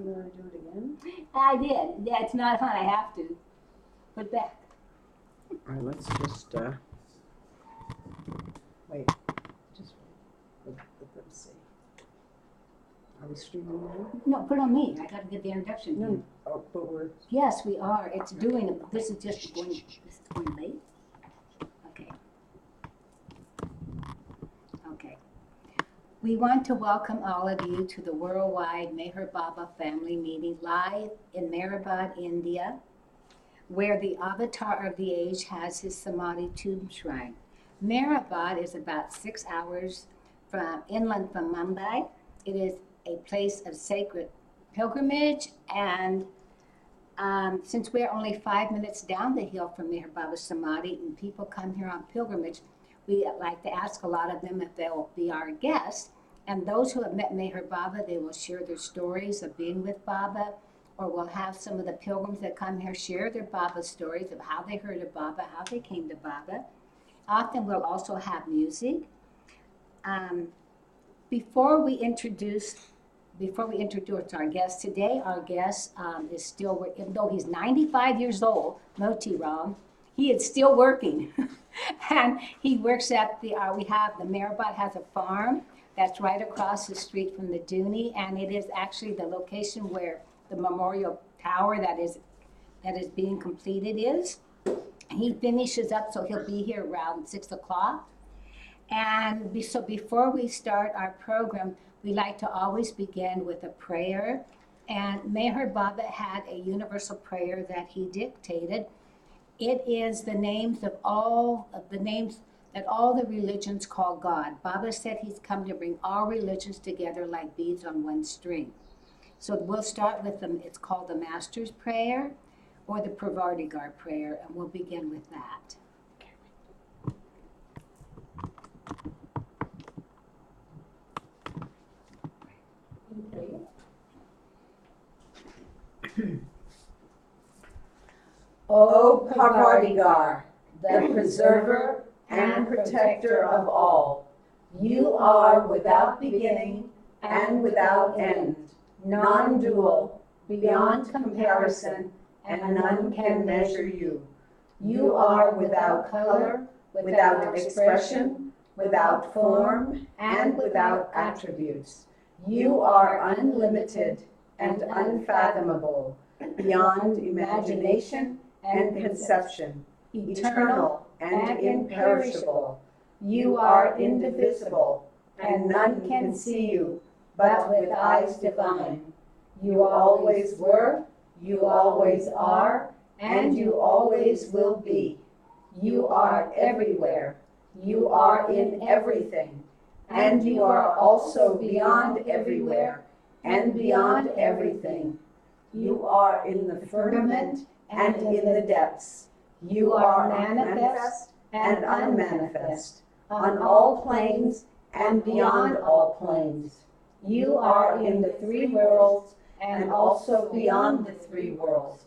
You want to do it again? I did. Yeah, it's not fun. I have to. Put back. All right, let's just, wait. Just wait. Let's see. Are we streaming now? No, put on me. I got to get the introduction. No. Oh, but we're. Yes, we are. It's doing. This is just going. This is going late. Okay. Okay. We want to welcome all of you to the worldwide Meherabad family meeting live in Meherabad, India, where the avatar of the age has his Samadhi tomb shrine. Meherabad is about 6 hours from inland from Mumbai. It is a place of sacred pilgrimage, and since we're only 5 minutes down the hill from Meherabad Samadhi and people come here on pilgrimage, we like to ask a lot of them if they'll be our guests. And those who have met Meher Baba, they will share their stories of being with Baba, or we'll have some of the pilgrims that come here share their Baba stories of how they heard of Baba, how they came to Baba. Often we'll also have music. Before we introduce our guest today, our guest is still, even though he's 95 years old, Moti Ram, he is still working. And he works at the Meherabad has a farm that's right across the street from the Dooney, and it is actually the location where the memorial tower that is being completed is. He finishes up, so he'll be here around 6 o'clock. And so before we start our program, we like to always begin with a prayer. And Meher Baba had a universal prayer that he dictated. It is the names that all the religions call God. Baba said he's come to bring all religions together like beads on one string. So we'll start with them. It's called the Master's Prayer or the Pravartigar Prayer, and we'll begin with that. O Pravartigar, the preserver and protector of all, you are without beginning and without end, non-dual, beyond comparison, and none can measure you. You are without color, without expression, without form, and without attributes. You are unlimited and unfathomable, beyond imagination and conception, eternal and imperishable. You are indivisible, and none can see you but with eyes divine. You always were, you always are, and you always will be. You are everywhere. You are in everything, and you are also beyond everywhere and beyond everything. You are in the firmament and in the depths. You are manifest and unmanifest, on all planes and beyond all planes. You are in the three worlds and also beyond the three worlds.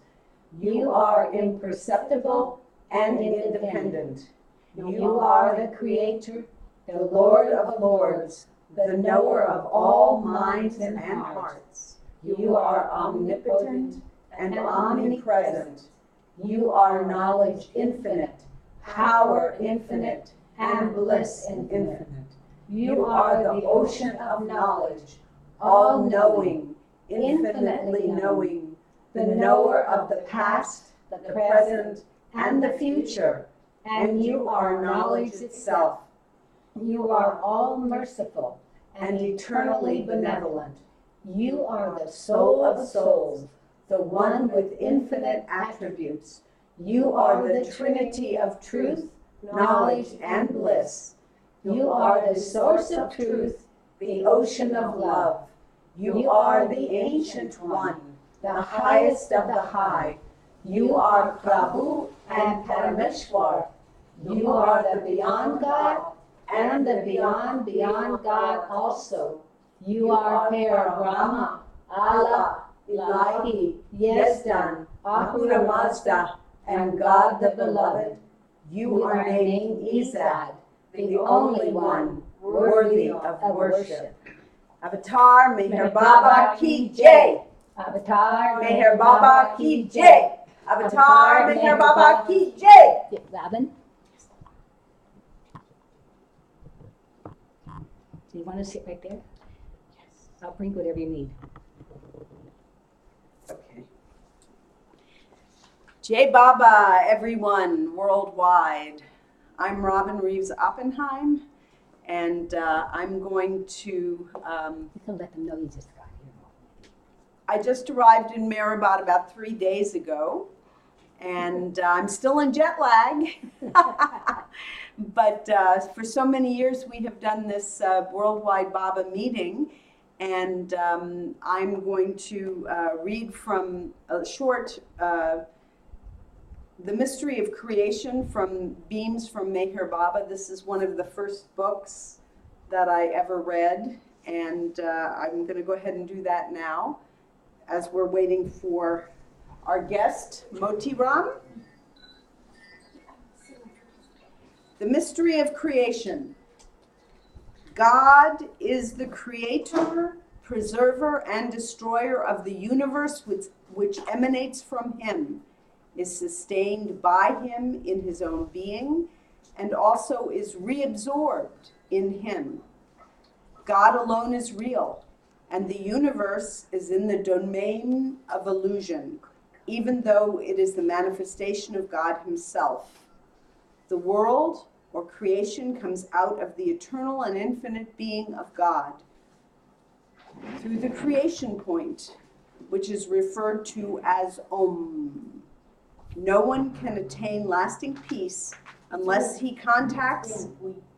You are imperceptible and independent. You are the Creator, the Lord of Lords, the knower of all minds and hearts. You are omnipotent and omnipresent. You are knowledge infinite, power infinite, and bliss infinite. You are the ocean of knowledge, all-knowing, infinitely knowing, the knower of the past, the present, and the future, and you are knowledge itself. You are all-merciful and eternally benevolent. You are the soul of souls, the one with infinite attributes. You are the Trinity of truth, knowledge, and bliss. You are the source of truth, the ocean of love. You are the Ancient One, the highest of the high. You are Prabhu and Parameshwar. You are the Beyond God and the Beyond God also. You are Parabrahma, Allah, Ilahi, Yezdan, Ahura Mazda, and God the Beloved. You are named Izad, the only one worthy of worship. Avatar Meher Baba Ki Jai. Avatar Meher Baba Ki Jai. Avatar Meher Baba Ki Jai. Robin? Do you want to sit right there? Yes. I'll bring whatever you need. Okay. Jai Baba, everyone worldwide. I'm Robin Reeves-Oppenheim, and I'm going to, You can let them know you just got here. I just arrived in Meherabad about 3 days ago, and I'm still in jet lag. But for so many years we have done this worldwide Baba meeting, and I'm going to read from a short The Mystery of Creation from Beams from Meher Baba. This is one of the first books that I ever read, and I'm going to go ahead and do that now as we're waiting for our guest, Moti Ram. The Mystery of Creation. God is the creator, preserver, and destroyer of the universe which emanates from him, is sustained by him in his own being, and also is reabsorbed in him. God alone is real, and the universe is in the domain of illusion, even though it is the manifestation of God himself. The world, or creation, comes out of the eternal and infinite being of God through the creation point, which is referred to as Om. No one can attain lasting peace unless he contacts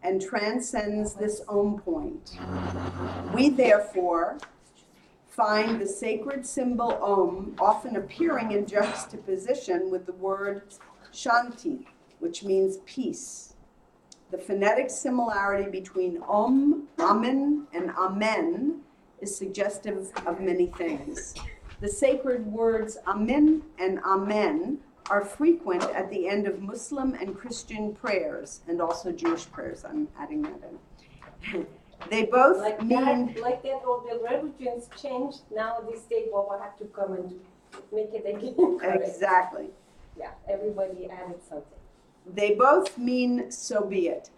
and transcends this Om point. We therefore find the sacred symbol Om often appearing in juxtaposition with the word Shanti, which means peace. The phonetic similarity between Om, Amen, and Amen is suggestive of many things. The sacred words Amen and Amen are frequent at the end of Muslim and Christian prayers, and also Jewish prayers. I'm adding that in. They both mean... Like that all the religions changed, now this day Baba have to come and make it again correct. Exactly. Yeah, everybody added something. They both mean so be it.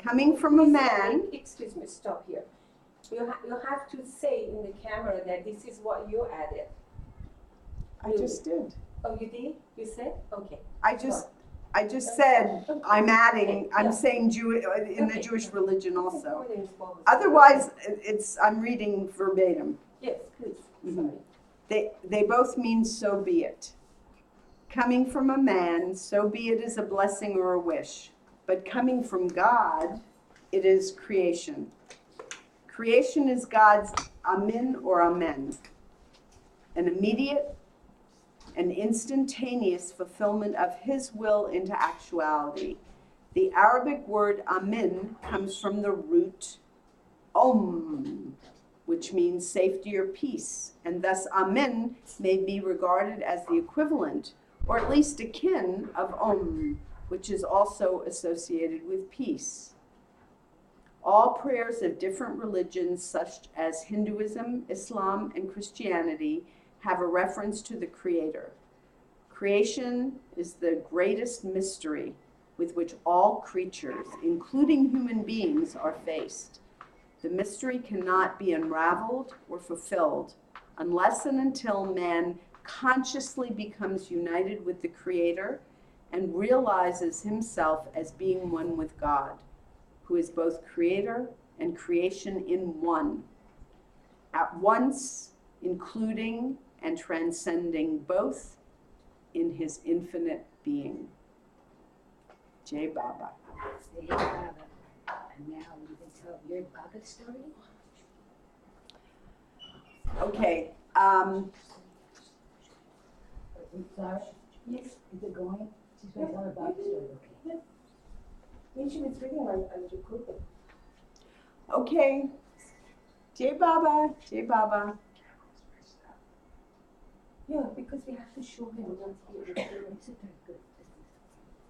Coming from a man... Excuse me, stop here. You have to say in the camera that this is what you added. I just did. Oh, you did? You said? Okay. I just said I'm adding. I'm Yeah. saying in the Okay. Jewish religion also. My name is Baba. Otherwise, I'm reading verbatim. Yes, please. Mhm. Sorry. They both mean so be it. Coming from a man, so be it is a blessing or a wish. But coming from God, it is creation. Creation is God's amen or amen, an immediate and instantaneous fulfillment of his will into actuality. The Arabic word amin comes from the root om, which means safety or peace, and thus amin may be regarded as the equivalent, or at least akin, of om, which is also associated with peace. All prayers of different religions, such as Hinduism, Islam, and Christianity, have a reference to the Creator. Creation is the greatest mystery with which all creatures, including human beings, are faced. The mystery cannot be unraveled or fulfilled unless and until man consciously becomes united with the Creator and realizes himself as being one with God, who is both Creator and creation in one, at once including and transcending both in his infinite being. Jai Baba. Say Baba. And now you can tell your Baba story. Okay. Sorry? Yes. Is it going? She's going to tell her Baba story, okay? Usually it's reading on recording. Okay. Jai Baba. Jai Baba. Yeah, because we have to show him not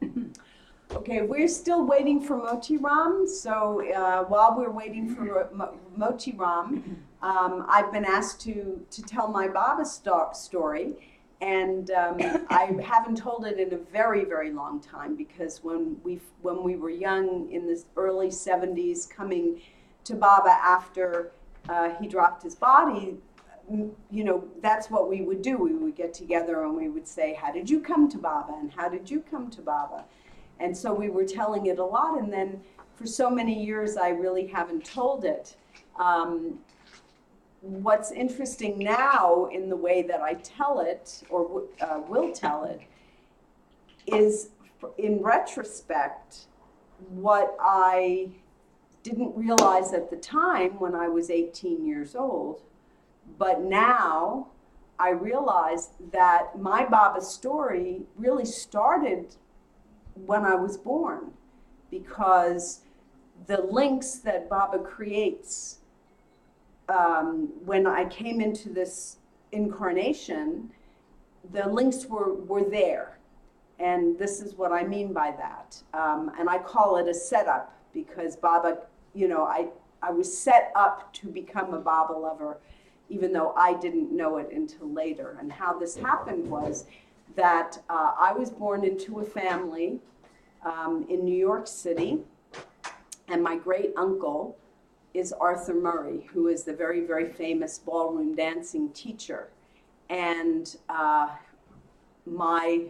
here. Okay, we're still waiting for Moti Ram, so while we're waiting for Moti Ram, I've been asked to tell my Baba story, and I haven't told it in a very, very long time, because when we were young in the early 70s, coming to Baba after he dropped his body, you know, that's what we would do. We would get together and we would say, how did you come to Baba? And how did you come to Baba? And so we were telling it a lot, and then for so many years I really haven't told it. What's interesting now in the way that I tell it, or will tell it, is in retrospect what I didn't realize at the time when I was 18 years old. But now I realize that my Baba story really started when I was born, because the links that Baba creates when I came into this incarnation, the links were there. And this is what I mean by that. And I call it a setup, because Baba, you know, I was set up to become a Baba lover, even though I didn't know it until later. And how this happened was that I was born into a family in New York City, and my great uncle is Arthur Murray, who is the very, very famous ballroom dancing teacher. And my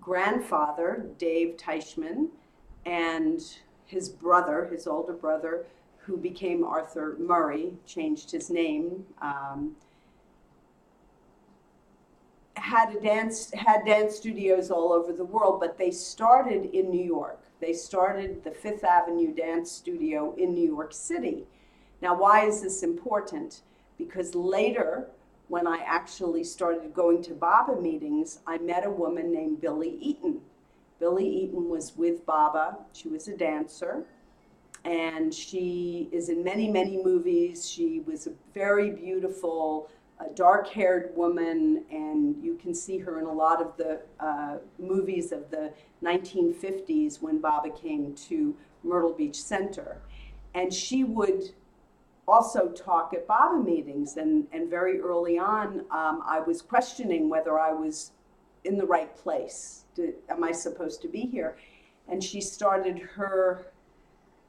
grandfather, Dave Teichman, and his brother, his older brother, who became Arthur Murray, changed his name, had dance studios all over the world, but they started in New York. They started the Fifth Avenue Dance Studio in New York City. Now, why is this important? Because later, when I actually started going to Baba meetings, I met a woman named Billie Eaton. Billie Eaton was with Baba. She was a dancer, and she is in many, many movies. She was a very beautiful, dark-haired woman, and you can see her in a lot of the movies of the 1950s when Baba came to Myrtle Beach Center. And she would also talk at Baba meetings, and very early on, I was questioning whether I was in the right place. Am I supposed to be here? And she started her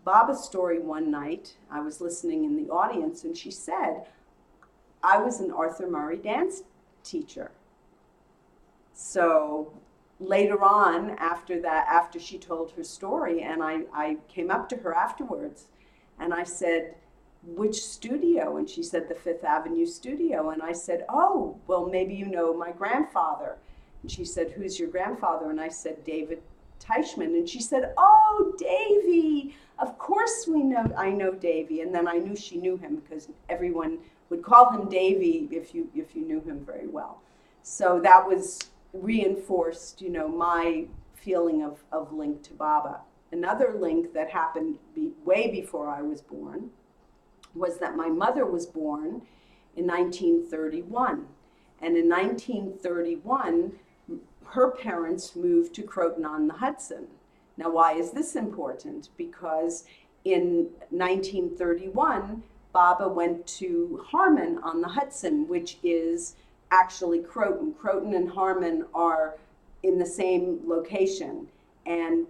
Baba story one night. I was listening in the audience, and she said, I was an Arthur Murray dance teacher. So later on, after that, after she told her story, and I came up to her afterwards, and I said, which studio? And she said, the Fifth Avenue studio. And I said, oh, well, maybe you know my grandfather. And she said, who's your grandfather? And I said, David Teichman. And she said, oh, Davy, of course I know Davy. And then I knew she knew him, because everyone would call him Davy if you knew him very well. So that was reinforced, you know, my feeling of link to Baba. Another link that happened way before I was born was that my mother was born in 1931. And in 1931, her parents moved to Croton-on-the-Hudson. Now, why is this important? Because in 1931, Baba went to Harmon-on-the-Hudson, which is actually Croton. Croton and Harmon are in the same location. And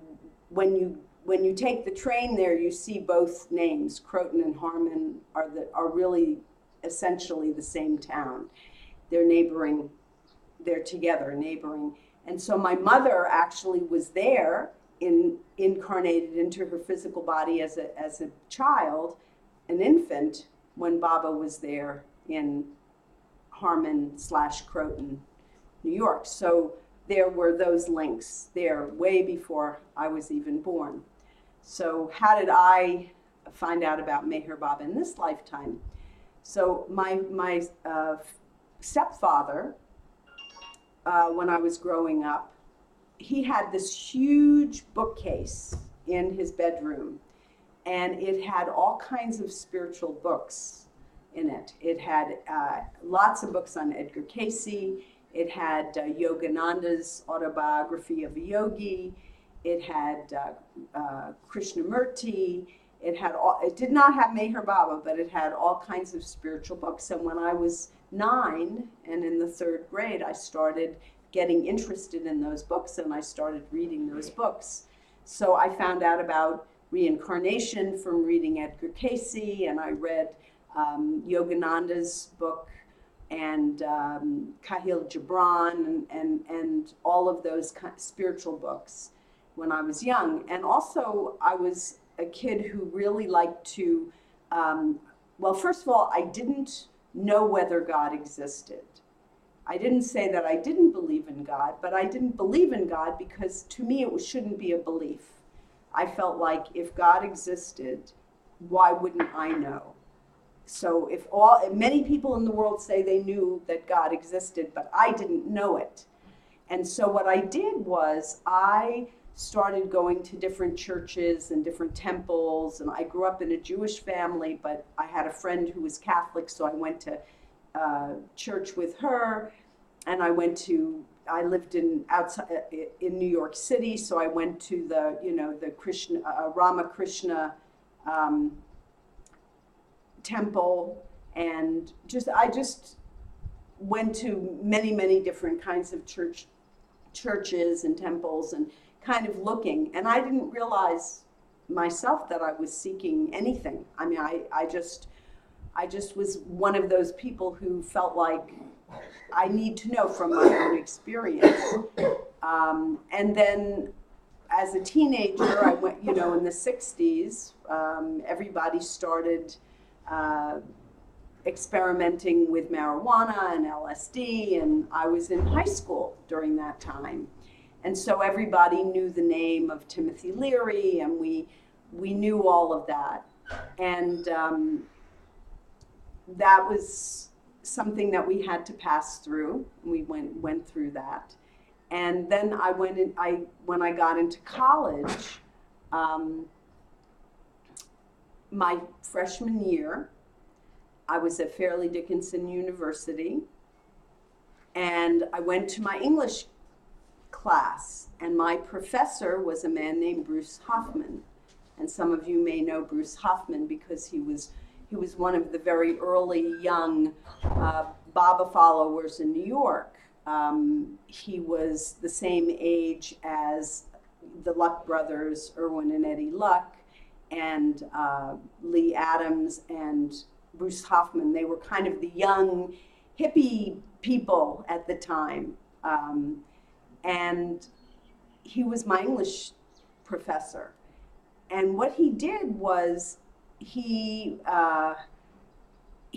when you take the train there, you see both names. Croton and Harmon are really essentially the same town. They're neighboring, they're together, neighboring. And so my mother actually was there, incarnated into her physical body as a child, an infant, when Baba was there in Harmon/Croton, New York. So there were those links there way before I was even born. So how did I find out about Meherabad in this lifetime? So my stepfather, when I was growing up, he had this huge bookcase in his bedroom, and it had all kinds of spiritual books in it. It had lots of books on Edgar Cayce. It had Yogananda's autobiography of a yogi. It had Krishnamurti. It did not have Meherabad, but it had all kinds of spiritual books. And when I was 9 and in the 3rd grade, I started getting interested in those books, and I started reading those books. So I found out about reincarnation from reading Edgar Cayce, and I read Yogananda's book and Kahil Gibran and all of those spiritual books when I was young. And also I was a kid who really liked to, well, first of all, I didn't know whether God existed. I didn't say that I didn't believe in God, but I didn't believe in God because to me it shouldn't be a belief. I felt like if God existed, why wouldn't I know? So if many people in the world say they knew that God existed, but I didn't know it. And so what I did was I started going to different churches and different temples, and I grew up in a Jewish family, but I had a friend who was Catholic, so I went to church with her, and I lived in New York City, so I went to the Ramakrishna temple, and I just went to many different kinds of churches and temples and kind of looking, and I didn't realize myself that I was seeking anything. I mean, I just was one of those people who felt like I need to know from my own experience. And then as a teenager, I went, in the 60s, everybody started experimenting with marijuana and LSD, and I was in high school during that time. And so everybody knew the name of Timothy Leary, and we knew all of that. And that was something that we had to pass through. We went through that. And then when I got into college, my freshman year, I was at Fairleigh Dickinson University, and I went to my English class, and my professor was a man named Bruce Hoffman. And some of you may know Bruce Hoffman because he was one of the very early young Baba followers in New York. He was the same age as the Luck brothers, Irwin and Eddie Luck, and Lee Adams and Bruce Hoffman. They were kind of the young hippie people at the time. And he was my English professor. And what he did was he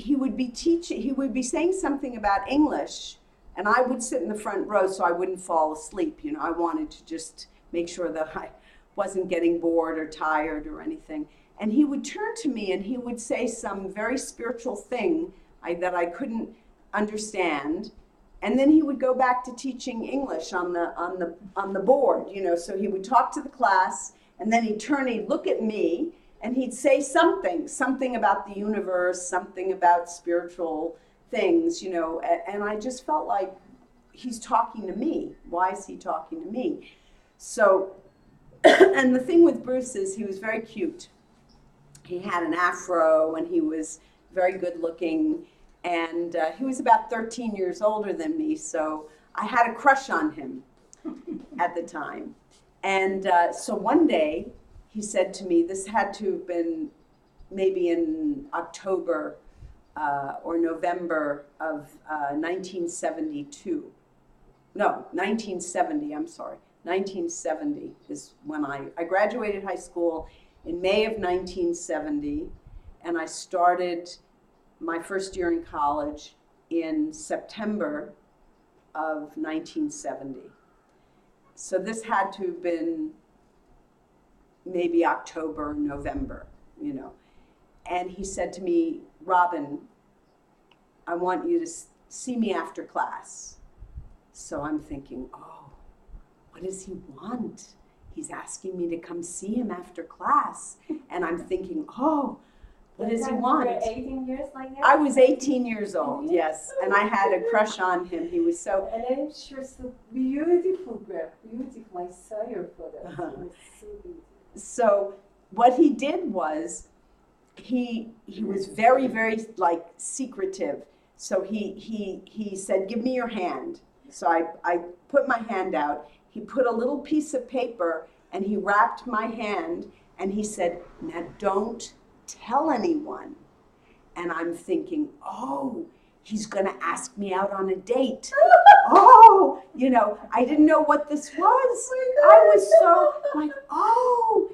would be saying something about English, and I would sit in the front row so I wouldn't fall asleep. I wanted to just make sure that I wasn't getting bored or tired or anything. And he would turn to me and he would say some very spiritual thing that I couldn't understand. And then he would go back to teaching English on the board, So he would talk to the class, and then he'd look at me, and he'd say something about the universe, something about spiritual things, And I just felt like he's talking to me. Why is he talking to me? So, and the thing with Bruce is he was very cute. He had an afro, and he was very good looking. And he was about 13 years older than me, so I had a crush on him at the time. And so one day, he said to me, this had to have been maybe in October or November of 1972. No, 1970, I'm sorry. 1970 is when I graduated high school in May of 1970, and I started my first year in college in September of 1970. So this had to have been maybe October, November, And he said to me, Robin, I want you to see me after class. So I'm thinking, oh, what does he want? He's asking me to come see him after class. And I'm thinking, oh, what does he want? You were 18 years like that? I was 18 years old, yes. And I had a crush on him. He was so... And then she was so beautiful, girl. Beautiful. I saw your photo. It was so beautiful. So what he did was he was very, very like secretive. So he said, "Give me your hand." So I put my hand out. He put a little piece of paper and he wrapped my hand and he said, "Now don't tell anyone." And I'm thinking, oh, he's gonna ask me out on a date. Oh, I didn't know what this was. I was so like, oh,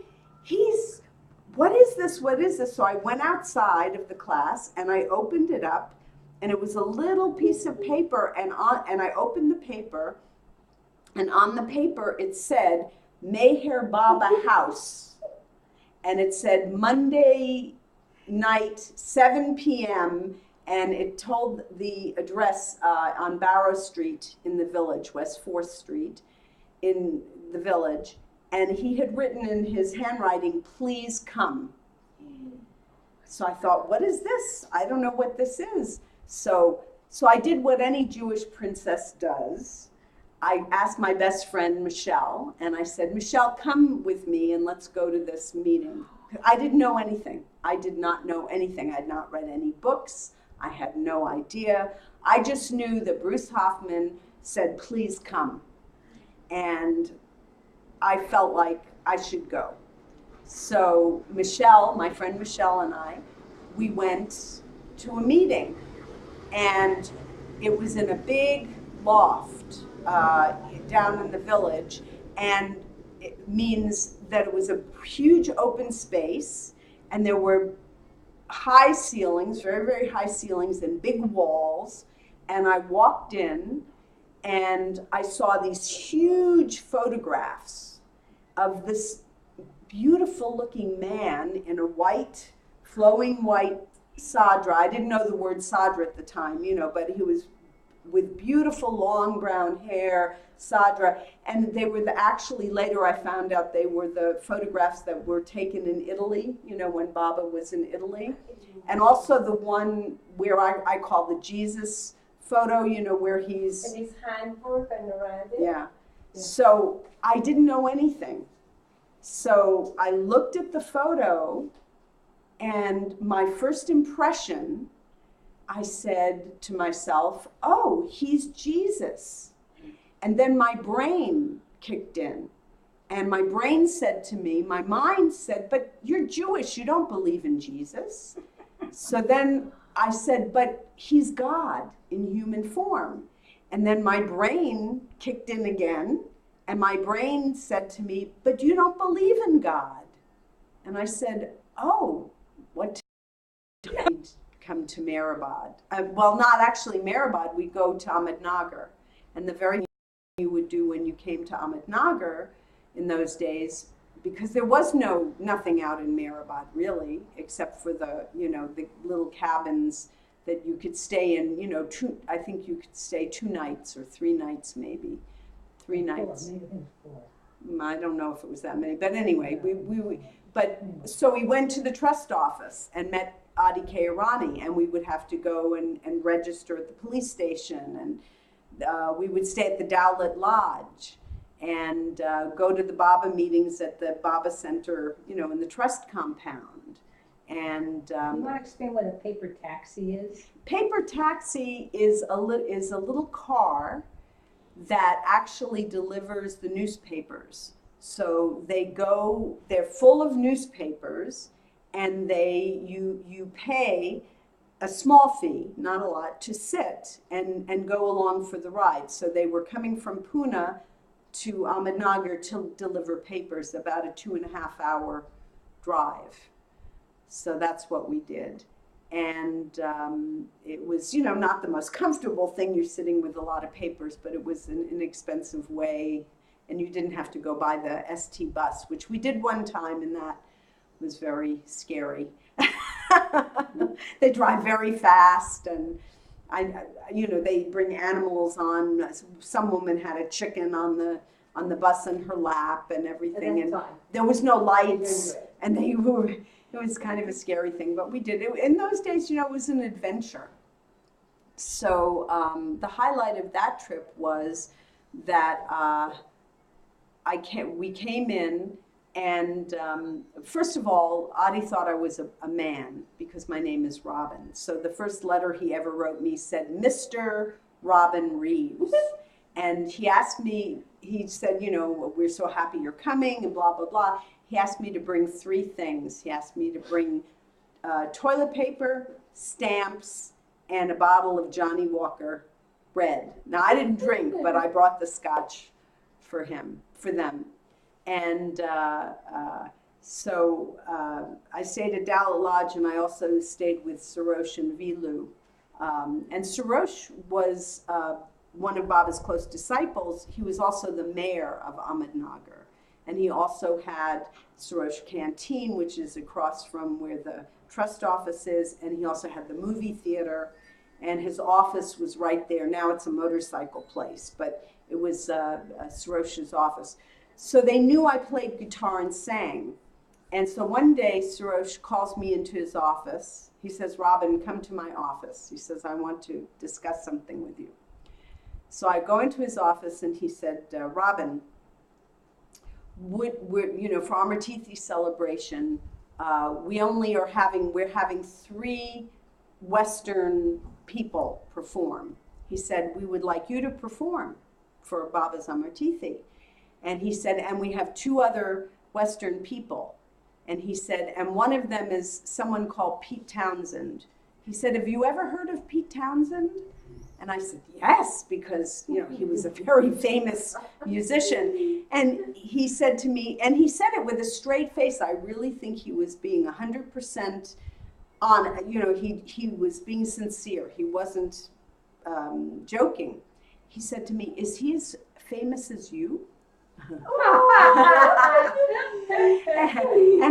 what is this? What is this? So I went outside of the class and I opened it up, and it was a little piece of paper, and I opened the paper, and on the paper it said Meherabad House, and it said Monday night 7 p.m. and it told the address on Barrow Street in the village, West 4th Street in the village, and he had written in his handwriting, "Please come." So I thought, what is this? I don't know what this is. So I did what any Jewish princess does. I asked my best friend, Michelle, and I said, "Michelle, come with me and let's go to this meeting." I didn't know anything. I did not know anything. I had not read any books. I had no idea. I just knew that Bruce Hoffman said, "Please come." And I felt like I should go. So Michelle, my friend Michelle, and we went to a meeting, and it was in a big loft down in the village, and it means that it was a huge open space, and there were high ceilings, very, very high ceilings, and big walls. And I walked in, and I saw these huge photographs of this beautiful looking man in a white, flowing white sadra. I didn't know the word sadra at the time, but he was with beautiful long brown hair, sadra. And they were actually, later I found out they were the photographs that were taken in Italy, when Baba was in Italy. And also the one where I call the Jesus photo, where he's... And his handbook and around it. Yeah. So I didn't know anything. So I looked at the photo, and my first impression, I said to myself, oh, he's Jesus. And then my brain kicked in. And my brain said to me, my mind said, but you're Jewish, you don't believe in Jesus. So then I said, but he's God in human form. And then my brain kicked in again, and my brain said to me, but you don't believe in God. And I said, oh, what to come to Meherabad? Well, not actually Meherabad, we go to Ahmednagar. And the very thing you would do when you came to Ahmednagar in those days, because there was nothing out in Meherabad really, except for the little cabins that you could stay in, I think you could stay 2 nights or 3 nights maybe. 3 nights. 4, maybe 4. I don't know if it was that many, but anyway, so we went to the trust office and met Adi Kairani, and we would have to go and register at the police station, and we would stay at the Dowlett Lodge and go to the Baba meetings at the Baba Center, in the trust compound. And You want to explain what a paper taxi is? paper taxi is a little car that actually delivers the newspapers. So they're full of newspapers, and you pay a small fee, not a lot, to sit and go along for the ride. So they were coming from Pune to Ahmednagar to deliver papers, about a 2.5-hour drive. So that's what we did. And it was, not the most comfortable thing. You're sitting with a lot of papers, but it was an inexpensive way. And you didn't have to go by the ST bus, which we did one time, and that was very scary. They drive very fast, and they bring animals on. Some woman had a chicken on the bus in her lap and everything, and there was no lights, and it was kind of a scary thing, but we did it. In those days, it was an adventure. So the highlight of that trip was that we came in, And first of all, Adi thought I was a man because my name is Robin. So the first letter he ever wrote me said, Mr. Robin Reeves. And he asked me, he said, you know, we're so happy you're coming and blah, blah, blah. He asked me to bring 3 things. He asked me to bring toilet paper, stamps, and a bottle of Johnny Walker Red. Now, I didn't drink, but I brought the scotch for them. And so I stayed at Dowlett Lodge, and I also stayed with Sarosh and Vilu. And Sarosh was one of Baba's close disciples. He was also the mayor of Ahmednagar. And he also had Sarosh Canteen, which is across from where the trust office is, and he also had the movie theater, and his office was right there. Now it's a motorcycle place, but it was Sarosh's office. So they knew I played guitar and sang. And so one day, Sarosh calls me into his office. He says, Robin, come to my office. He says, I want to discuss something with you. So I go into his office, and he said, Robin, for Amartithi celebration, we're having 3 Western people perform. He said, we would like you to perform for Baba's Amartithi. And he said, and we have 2 other Western people. And he said, and one of them is someone called Pete Townsend. He said, have you ever heard of Pete Townsend? And I said, yes, because, you know, he was a very famous musician. And he said to me, and he said it with a straight face, I really think he was being 100% on, you know, he was being sincere. He wasn't joking. He said to me, is he as famous as you? And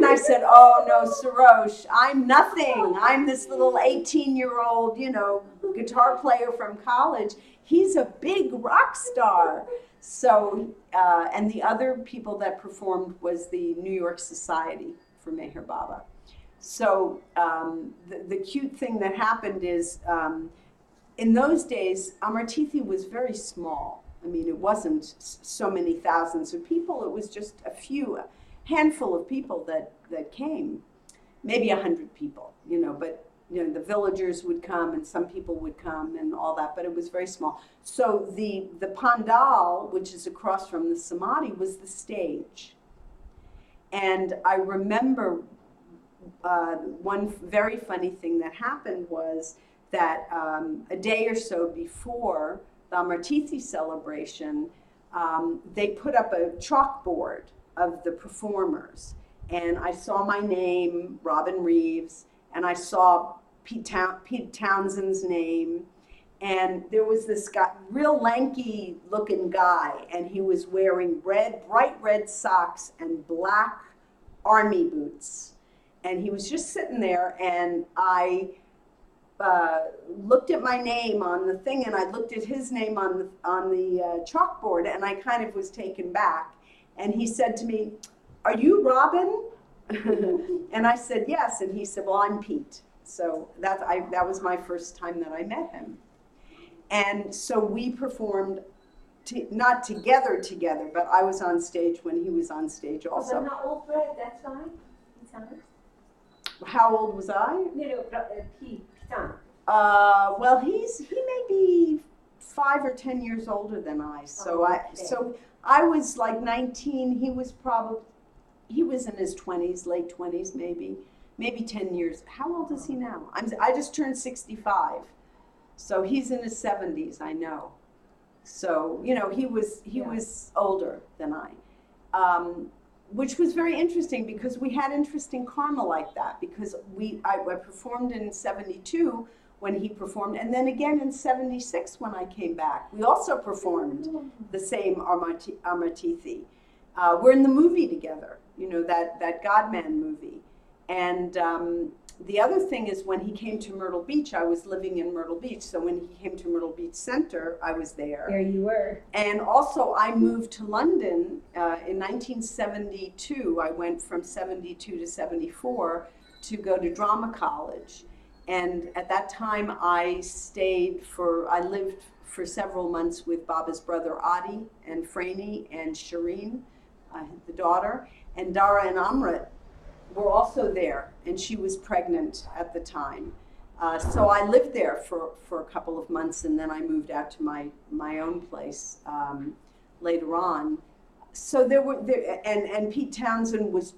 I said, oh no, Sarosh, I'm nothing. I'm this little 18-year-old, you know, guitar player from college. He's a big rock star. So, and the other people that performed was the New York Society for Meher Baba. So the cute thing that happened is, in those days, Amartithi was very small. I mean, it wasn't so many thousands of people. It was just a handful of people that came, maybe 100 people, you know, but, you know, the villagers would come and some people would come and all that, but it was very small. So the pandal, which is across from the samadhi, was the stage. And I remember one very funny thing that happened was that a day or so before the Amartithi celebration, they put up a chalkboard of the performers. And I saw my name, Robin Reeves, and I saw Pete Townsend's name. And there was this guy, real lanky looking guy, and he was wearing bright red socks and black army boots. And he was just sitting there, and I looked at my name on the thing, and I looked at his name on the chalkboard, and I kind of was taken back. And he said to me, "Are you Robin?" And I said, "Yes." And he said, "Well, I'm Pete." So that was my first time that I met him. And so we performed, not together, but I was on stage when he was on stage also. So how old were you at that time? How old was I? No, Pete. Well, he may be 5 or 10 years older than I. So I was like 19. He was in his 20s, late 20s, maybe 10 years. How old is he now? I just turned 65. So he's in his 70s, I know. So, you know, he was older than I. Which was very interesting because we had interesting karma like that, because I performed in 72 when he performed, and then again in 76 when I came back. We also performed the same Amartithi. We're in the movie together, you know, that Godman movie. And the other thing is, when he came to Myrtle Beach, I was living in Myrtle Beach. So when he came to Myrtle Beach Center, I was there. There you were. And also I moved to London in 1972. I went from 72 to 74 to go to drama college. And at that time I lived for several months with Baba's brother Adi and Franny and Shireen, the daughter. And Dara and Amrit were also there, and she was pregnant at the time. So I lived there for a couple of months, and then I moved out to my own place later on. So and Pete Townsend was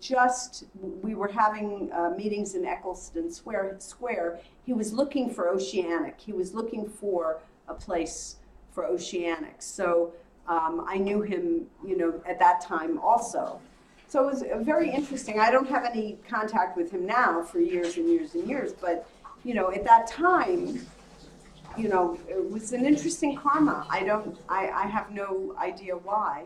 we were having meetings in Eccleston Square. He was looking for Oceanic. He was looking for a place for Oceanic. So I knew him, at that time also. So it was very interesting. I don't have any contact with him now for years and years and years, but at that time, it was an interesting karma. I have no idea why.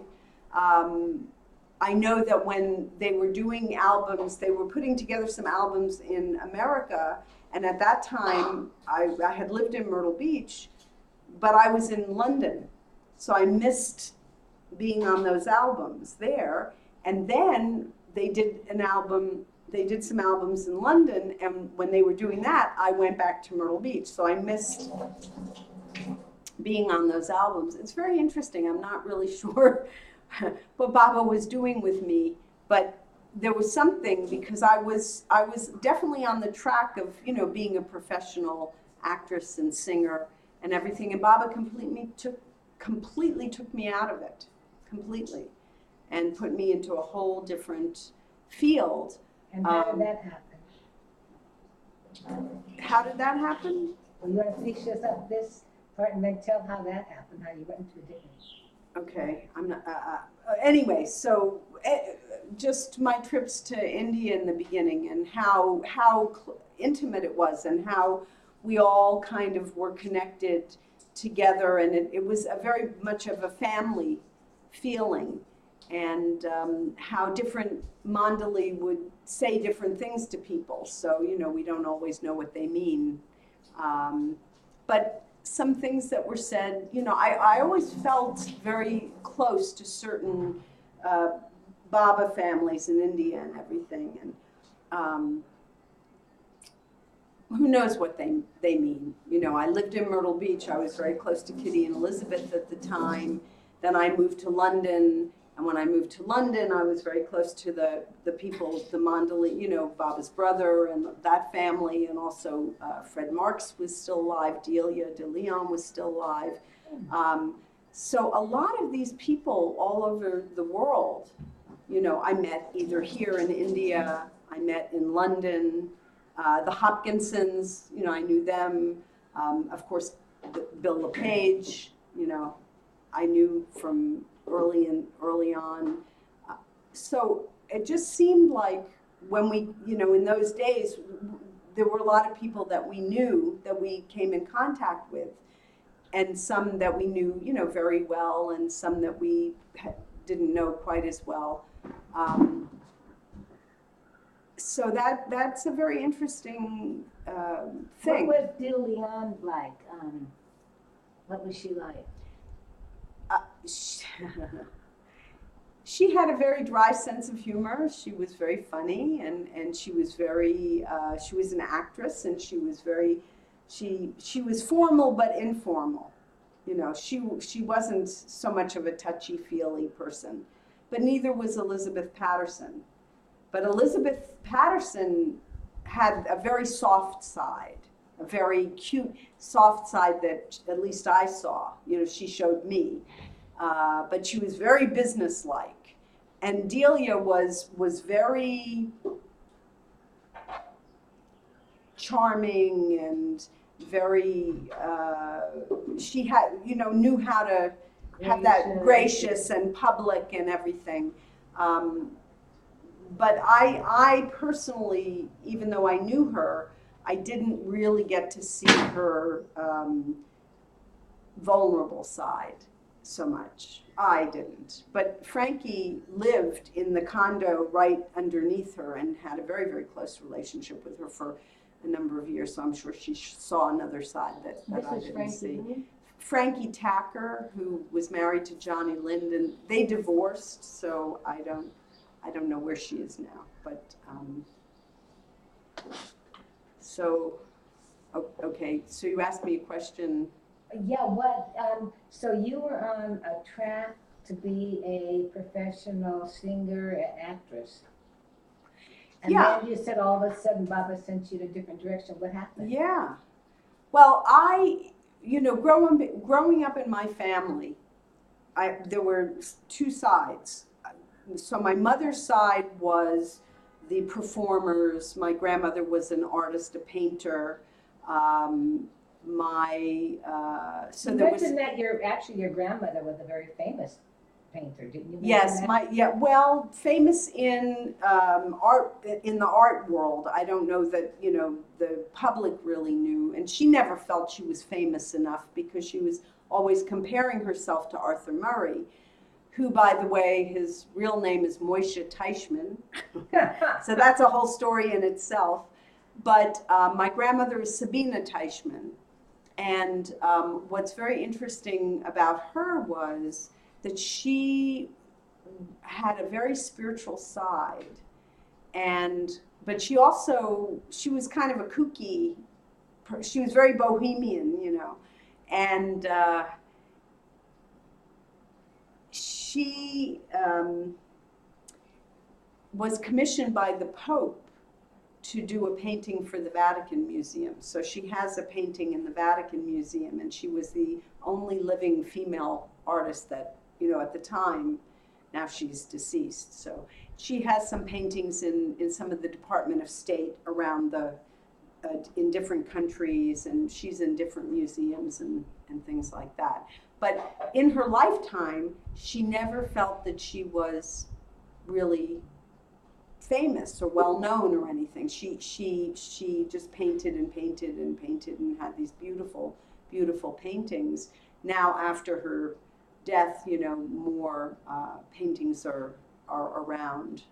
I know that when they were doing albums, they were putting together some albums in America, and at that time, I had lived in Myrtle Beach, but I was in London, so I missed being on those albums there. And then they did some albums in London, and when they were doing that, I went back to Myrtle Beach, so I missed being on those albums. It's very interesting. I'm not really sure what Baba was doing with me, but there was something, because I was definitely on the track of being a professional actress and singer and everything, and Baba completely took me out of it, completely, and put me into a whole different field. And how did that happen? How did that happen? Well, you want to finish this part and then tell how that happened, how you went into a different. Okay, I'm not. Anyway, so just my trips to India in the beginning, and how intimate it was, and how we all kind of were connected together, and it was a very much of a family feeling, and how different Mandali would say different things to people. So we don't always know what they mean, but some things that were said, I always felt very close to certain Baba families in India and everything, and who knows what they mean. I lived in Myrtle Beach. I was very close to Kitty and Elizabeth at the time. Then I moved to London, and when I moved to London, I was very close to the people, the Mandali, Baba's brother and that family, and also Fred Marks was still alive, Delia de Leon was still alive. So a lot of these people all over the world, I met either here in India, I met in London, the Hopkinsons, I knew them, of course, Bill LePage, I knew from early on. So it just seemed like when we, in those days, there were a lot of people that we knew, that we came in contact with, and some that we knew, very well, and some that we didn't know quite as well. So that's a very interesting thing. What was De Leon like? What was she like? She had a very dry sense of humor. She was very funny, and she was very, she was an actress, and she was very, she was formal but informal. She wasn't so much of a touchy-feely person, but neither was Elizabeth Patterson. But Elizabeth Patterson had a very soft side, a very cute, soft side that at least I saw. She showed me. But she was very businesslike, and Delia was very charming and very. She had, knew how to have that gracious and public and everything. But I personally, even though I knew her, I didn't really get to see her vulnerable side so much. I didn't. But Frankie lived in the condo right underneath her and had a very, very close relationship with her for a number of years, so I'm sure she saw another side that I didn't see. Frankie Tacker, who was married to Johnny Linden, they divorced, so I don't know where she is now. But so okay, so you asked me a question. Yeah, so you were on a track to be a professional singer and actress. And Yeah. then you said all of a sudden Baba sent you in a different direction. What happened? Yeah. Well, growing up in my family, there were two sides. So my mother's side was the performers. My grandmother was an artist, a painter. So You there was. mentioned that your grandmother was a very famous painter, didn't you? Yes, well, famous in art, in the art world. I don't know that, the public really knew, and she never felt she was famous enough because she was always comparing herself to Arthur Murray, who, by the way, his real name is Moishe Teichman. So that's a whole story in itself. But my grandmother is Sabina Teichman, and what's very interesting about her was that she had a very spiritual side, but she was kind of a kooky. She was very bohemian, and she was commissioned by the Pope to do a painting for the Vatican Museum. So she has a painting in the Vatican Museum, and she was the only living female artist that, at the time. Now she's deceased. So she has some paintings in some of the Department of State around in different countries, and she's in different museums and things like that. But in her lifetime, she never felt that she was really famous or well known or anything. She just painted and painted and painted and had these beautiful, beautiful paintings. Now after her death, more paintings are around.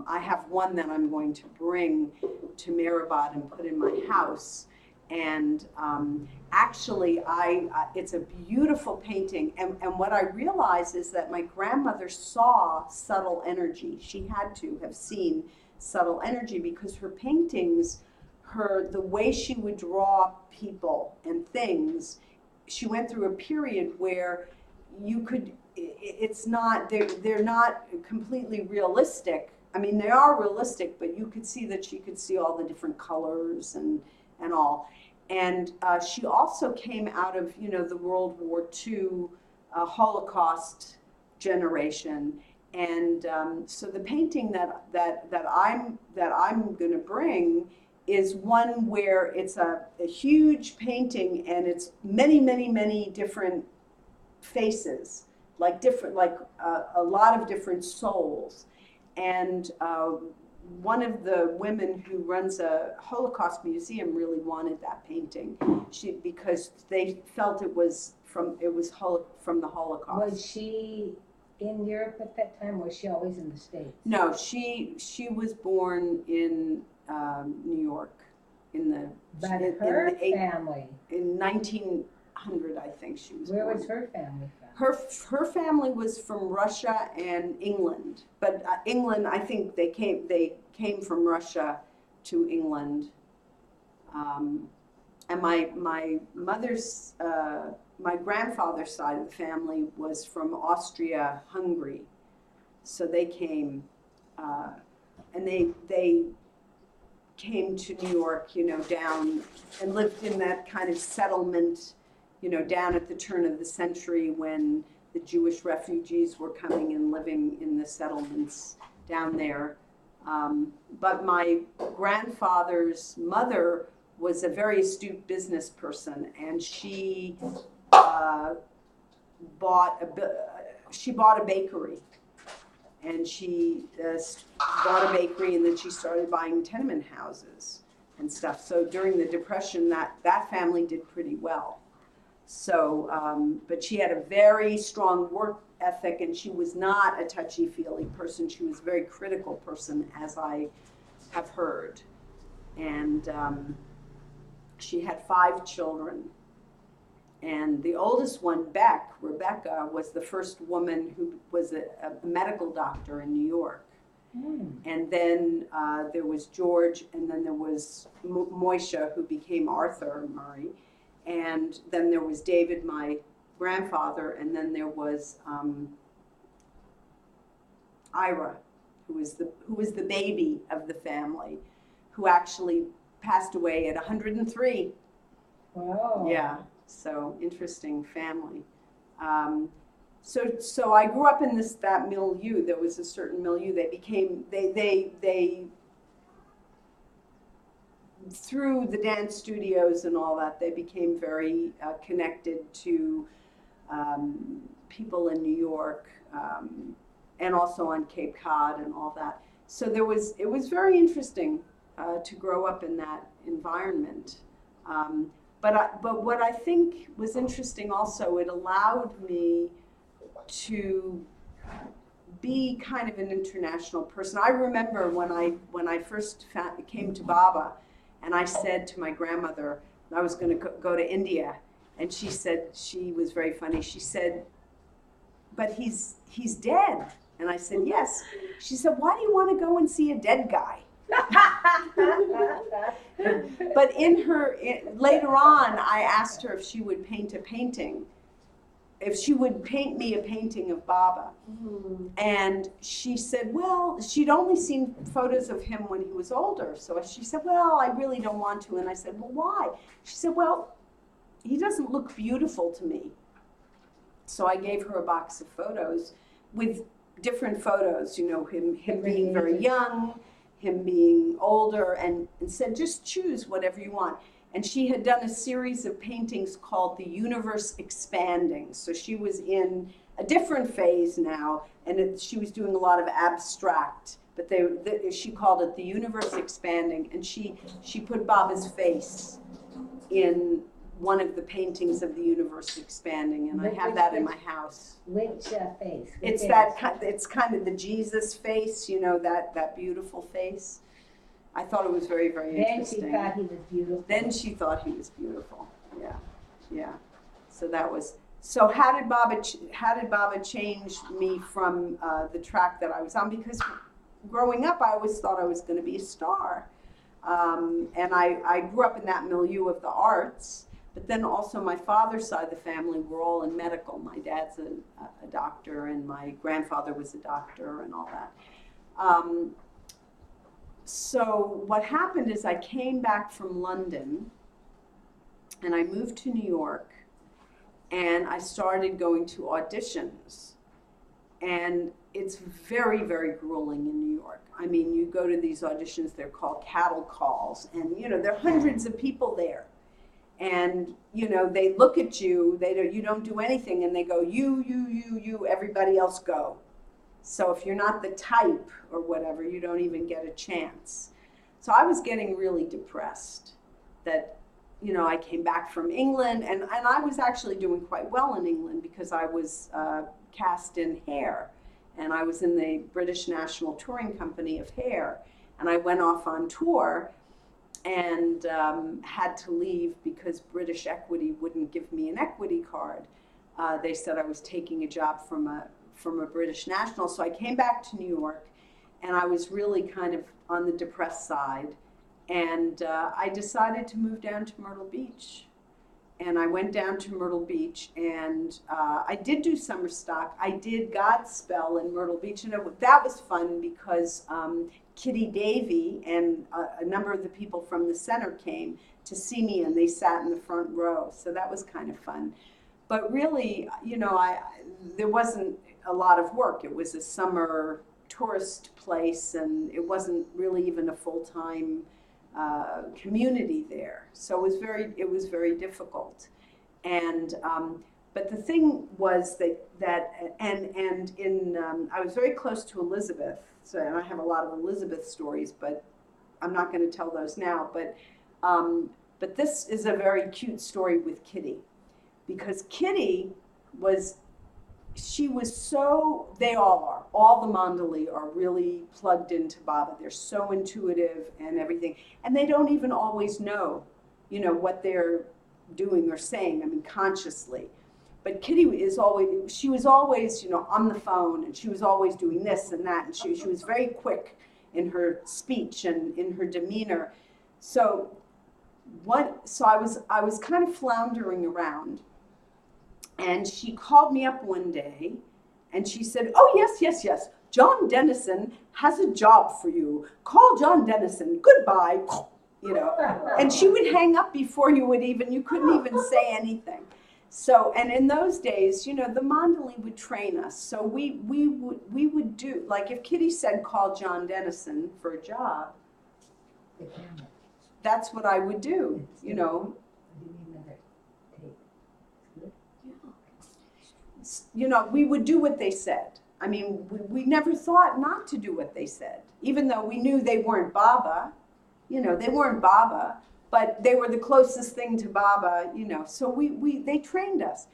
I have one that I'm going to bring to Meherabad and put in my house. And actually, it's a beautiful painting. And what I realize is that my grandmother saw subtle energy. She had to have seen subtle energy because her paintings, the way she would draw people and things, she went through a period where they're not completely realistic. I mean, they are realistic, but you could see that she could see all the different colors and all. And she also came out of, the World War II Holocaust generation. And so the painting that I'm going to bring is one where it's a huge painting, and it's many, many, many different faces, like a lot of different souls. And one of the women who runs a Holocaust museum really wanted that painting, because they felt it was from the Holocaust. Was she in Europe at that time, or was she always in the States? No, she was born in New York But her family in 1900, I think she was. Where born. was her family from? Her family was from Russia and England, but England, I think they came from Russia to England, and my mother's my grandfather's side of the family was from Austria-Hungary, so they came, and they came to New York, down and lived in that kind of settlement, down at the turn of the century when the Jewish refugees were coming and living in the settlements down there. But my grandfather's mother was a very astute business person, and she bought a bakery. And she bought a bakery, and then she started buying tenement houses and stuff. So during the Depression, that family did pretty well. So, but she had a very strong work ethic, and she was not a touchy-feely person. She was a very critical person, as I have heard. And she had 5 children. And the oldest one, Rebecca, was the first woman who was a medical doctor in New York. And then there was George, and then there was Moishe, who became Arthur Murray. And then there was David, my grandfather, and then there was Ira, who was the baby of the family, who actually passed away at 103. Wow. Yeah, so interesting family. So I grew up in that milieu. There was a certain milieu. They through the dance studios and all that, they became very connected to people in New York, and also on Cape Cod and all that. So it was very interesting to grow up in that environment. But what I think was interesting also, it allowed me to be kind of an international person. I remember when I first came to Baba, and I said to my grandmother I was going to go to India, and she said, she was very funny. She said, "But he's dead." And I said, "Yes." She said, "Why do you want to go and see a dead guy?" But later on, I asked her if she would paint a painting, if she would paint me a painting of Baba. Mm-hmm. And she said, well, she'd only seen photos of him when he was older. So she said, well, I really don't want to. And I said, well, why? She said, well, he doesn't look beautiful to me. So I gave her a box of photos with different photos, him being very young, him being older, and said, just choose whatever you want. And she had done a series of paintings called The Universe Expanding. So she was in a different phase now, and she was doing a lot of abstract, but she called it The Universe Expanding, and she put Baba's face in one of the paintings of The Universe Expanding, and I have that in my house. Which face? It's it's kind of the Jesus face, that beautiful face. I thought it was very, very interesting. Then she thought he was beautiful. Then she thought he was beautiful. Yeah. So that was. So how did Baba change me from the track that I was on? Because growing up, I always thought I was going to be a star, and I grew up in that milieu of the arts. But then also my father's side of the family were all in medical. My dad's a doctor, and my grandfather was a doctor, and all that. So what happened is I came back from London, and I moved to New York, and I started going to auditions. And it's very, very grueling in New York. I mean, you go to these auditions, they're called cattle calls, and there are hundreds of people there. And they look at you, you don't do anything, and they go, you, everybody else go. So if you're not the type or whatever, you don't even get a chance. So I was getting really depressed that, I came back from England, and I was actually doing quite well in England because I was cast in Hair, and I was in the British National Touring Company of Hair, and I went off on tour and had to leave because British Equity wouldn't give me an equity card. They said I was taking a job from a British national. So I came back to New York, and I was really kind of on the depressed side. And I decided to move down to Myrtle Beach. And I went down to Myrtle Beach, and I did do summer stock. I did Godspell in Myrtle Beach, and that was fun because Kitty Davey and a number of the people from the center came to see me, and they sat in the front row. So that was kind of fun. But really, there wasn't a lot of work. It was a summer tourist place, and it wasn't really even a full-time community there. So it was very difficult. And but the thing was that I was very close to Elizabeth. So, and I have a lot of Elizabeth stories, but I'm not going to tell those now. But this is a very cute story with Kitty, because Kitty they all the Mandali are really plugged into Baba. They're so intuitive and everything, and they don't even always know, what they're doing or saying. I mean, consciously. But Kitty was always, on the phone, and she was always doing this and that, and she was very quick in her speech and in her demeanor. So I was kind of floundering around, and she called me up one day, and she said, "Oh, yes, John Dennison has a job for you. Call John Dennison. Goodbye. You know, and she would hang up before you couldn't even say anything. So, and in those days, you know, the Mondeli would train us. So we would do, like if Kitty said, call John Dennison for a job, that's what I would do, you know. You know, we would do what they said. I mean, we never thought not to do what they said, even though we knew they weren't Baba. You know, they weren't Baba, but they were the closest thing to Baba, you know. So they trained us.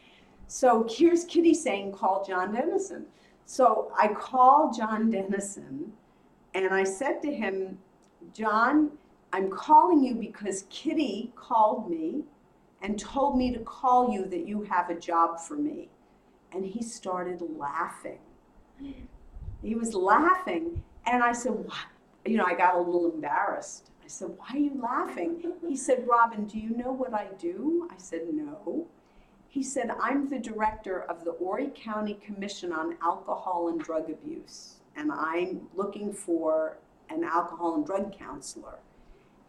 So here's Kitty saying, call John Dennison. So I called John Dennison, and I said to him, John, I'm calling you because Kitty called me and told me to call you that you have a job for me. And he started laughing. He was laughing, and I said, what? You know, I got a little embarrassed. I said, why are you laughing? He said, Robin, do you know what I do? I said, no. He said, I'm the director of the Horry County Commission on Alcohol and Drug Abuse, and I'm looking for an alcohol and drug counselor.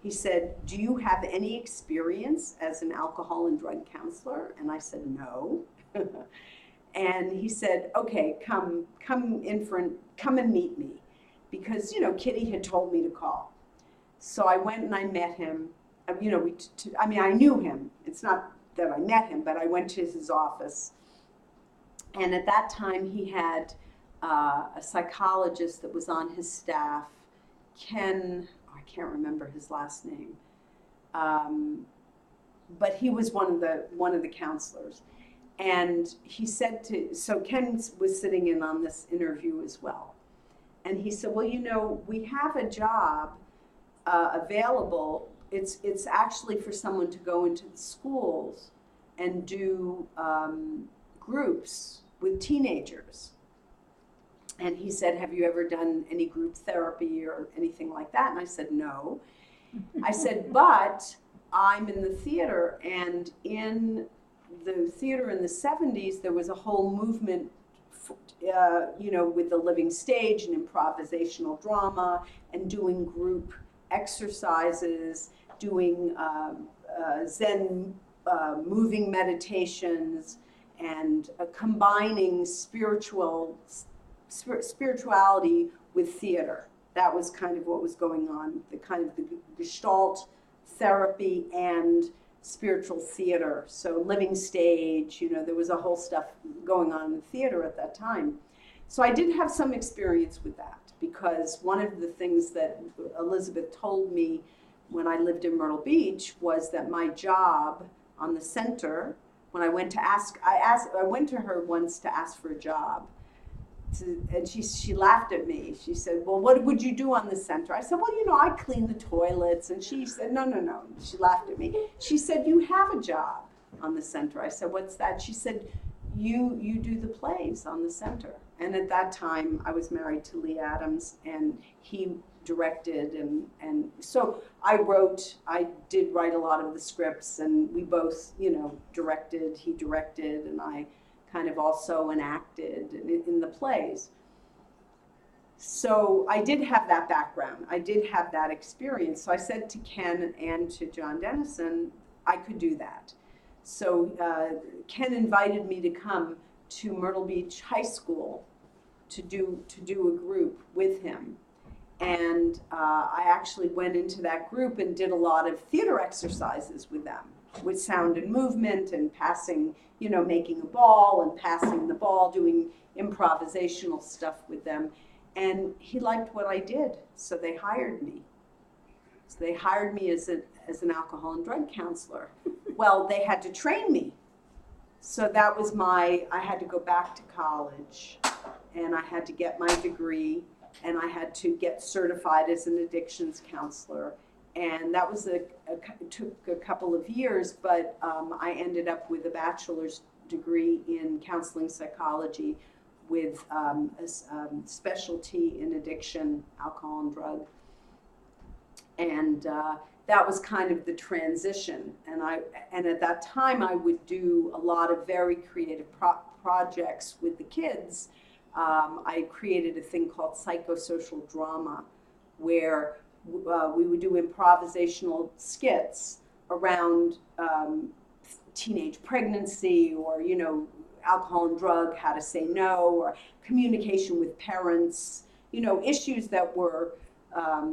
He said, do you have any experience as an alcohol and drug counselor? And I said, no. And he said, okay, come and meet me. Because, you know, Kitty had told me to call. So I went and I met him. You know, I knew him. It's not that I met him, but I went to his office. And at that time, he had a psychologist that was on his staff, Ken, I can't remember his last name, but he was one of the counselors. And he said so Ken was sitting in on this interview as well. And he said, well, you know, we have a job available. It's actually for someone to go into the schools and do groups with teenagers. And he said, have you ever done any group therapy or anything like that? And I said, no. I said, but I'm in the theater, and in the theater in the 70s, there was a whole movement, you know, with the living stage and improvisational drama and doing group exercises, doing Zen moving meditations, and combining spirituality with theater. That was kind of what was going on, the Gestalt therapy and spiritual theater. So living stage, you know, there was a whole stuff going on in theater at that time. So I did have some experience with that, because one of the things that Elizabeth told me when I lived in Myrtle Beach was that my job on the center, when I went to I went to her once to ask for a job, and she laughed at me. She said, well, what would you do on the center? I said, well, you know, I clean the toilets. And she said, no. She laughed at me. She said, you have a job on the center. I said, what's that? She said, you do the plays on the center. And at that time, I was married to Lee Adams, and he directed, and so I did write a lot of the scripts, and we both, you know, he directed, and I kind of also enacted in the plays. So I did have that background. I did have that experience. So I said to Ken and to John Dennison, I could do that. So Ken invited me to come to Myrtle Beach High School to do a group with him. And I actually went into that group and did a lot of theater exercises with them, with sound and movement and passing, you know, making a ball and passing the ball, doing improvisational stuff with them. And he liked what I did, so they hired me. So they hired me as an alcohol and drug counselor. Well, they had to train me. So that was I had to go back to college, and I had to get my degree, and I had to get certified as an addictions counselor. And that was took a couple of years, but I ended up with a bachelor's degree in counseling psychology with a specialty in addiction, alcohol and drug. And that was kind of the transition. And at that time, I would do a lot of very creative projects with the kids, I created a thing called psychosocial drama, where we would do improvisational skits around teenage pregnancy, or alcohol and drug, how to say no, or communication with parents, issues that were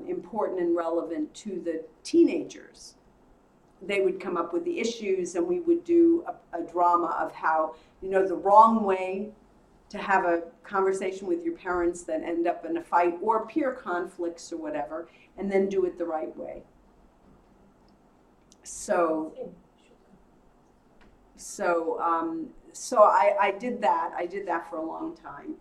important and relevant to the teenagers. They would come up with the issues, and we would do a drama of how, the wrong way to have a conversation with your parents that end up in a fight or peer conflicts or whatever, and then do it the right way. So I did that. I did that for a long time.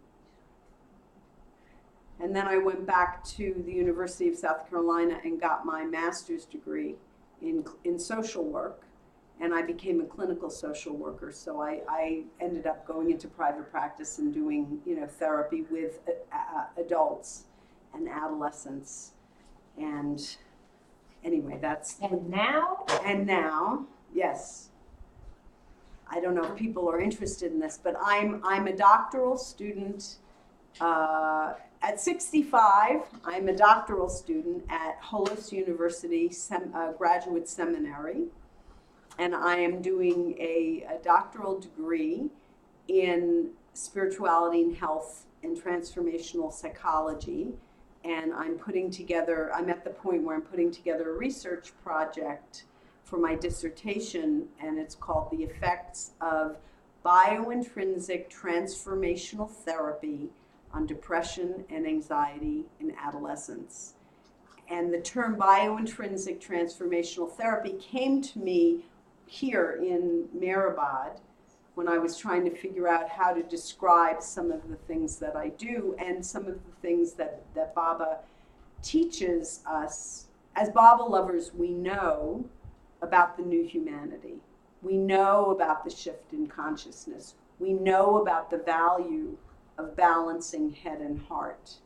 And then I went back to the University of South Carolina and got my master's degree in social work. And I became a clinical social worker. So I ended up going into private practice and doing, therapy with adults and adolescents. And anyway, that's... And now? And now, yes. I don't know if people are interested in this, but I'm a doctoral student. At 65, I'm a doctoral student at Holos University Graduate Seminary, and I am doing a doctoral degree in spirituality and health and transformational psychology. And I'm at the point where I'm putting together a research project for my dissertation, and it's called The Effects of Biointrinsic Transformational Therapy on Depression and Anxiety in Adolescents. And the term biointrinsic transformational therapy came to me here in Meherabad when I was trying to figure out how to describe some of the things that I do and some of the things that Baba teaches us. As Baba lovers, we know about the new humanity. We know about the shift in consciousness. We know about the value of balancing head and heart.